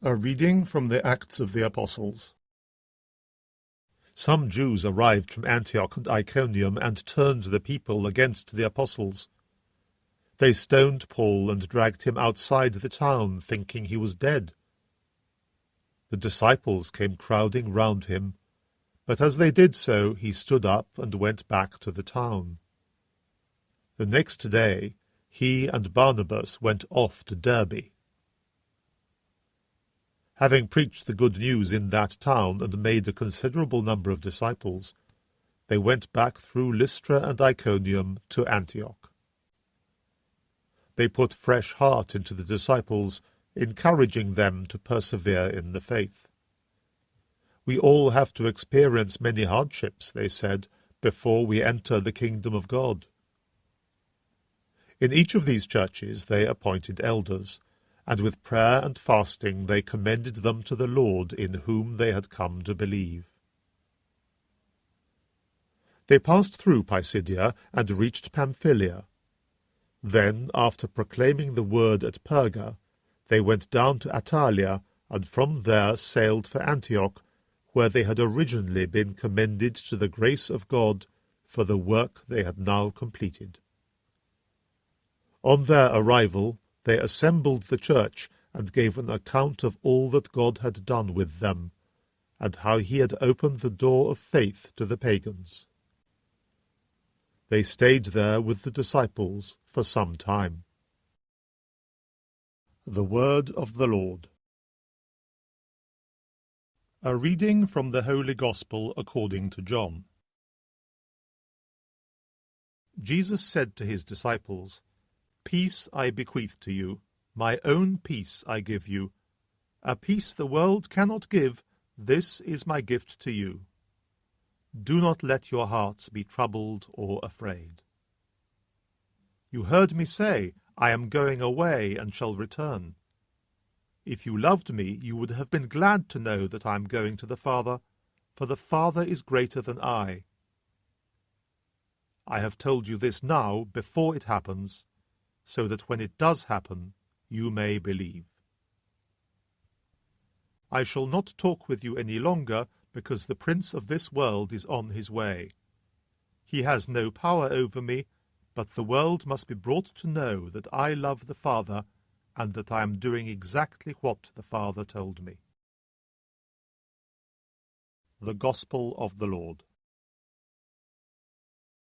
A reading from the Acts of the Apostles. Some Jews arrived from Antioch and Iconium and turned the people against the apostles. They stoned Paul and dragged him outside the town, thinking he was dead. The disciples came crowding round him, but as they did so, he stood up and went back to the town. The next day, he and Barnabas went off to Derbe. Having preached the good news in that town and made a considerable number of disciples, they went back through Lystra and Iconium to Antioch. They put fresh heart into the disciples, encouraging them to persevere in the faith. We all have to experience many hardships, they said, before we enter the kingdom of God. In each of these churches they appointed elders, and with prayer and fasting they commended them to the Lord in whom they had come to believe. They passed through Pisidia and reached Pamphylia. Then, after proclaiming the word at Perga, they went down to Attalia, and from there sailed for Antioch, where they had originally been commended to the grace of God for the work they had now completed. On their arrival, they assembled the church and gave an account of all that God had done with them, and how he had opened the door of faith to the pagans. They stayed there with the disciples for some time. The Word of the Lord. A reading from the Holy Gospel according to John. Jesus said to his disciples, "Peace I bequeath to you, my own peace I give you. A peace the world cannot give, this is my gift to you. Do not let your hearts be troubled or afraid. You heard me say, I am going away and shall return. If you loved me, you would have been glad to know that I am going to the Father, for the Father is greater than I. I have told you this now, before it happens, so that when it does happen, you may believe. I shall not talk with you any longer, because the prince of this world is on his way. He has no power over me, but the world must be brought to know that I love the Father, and that I am doing exactly what the Father told me." The Gospel of the Lord.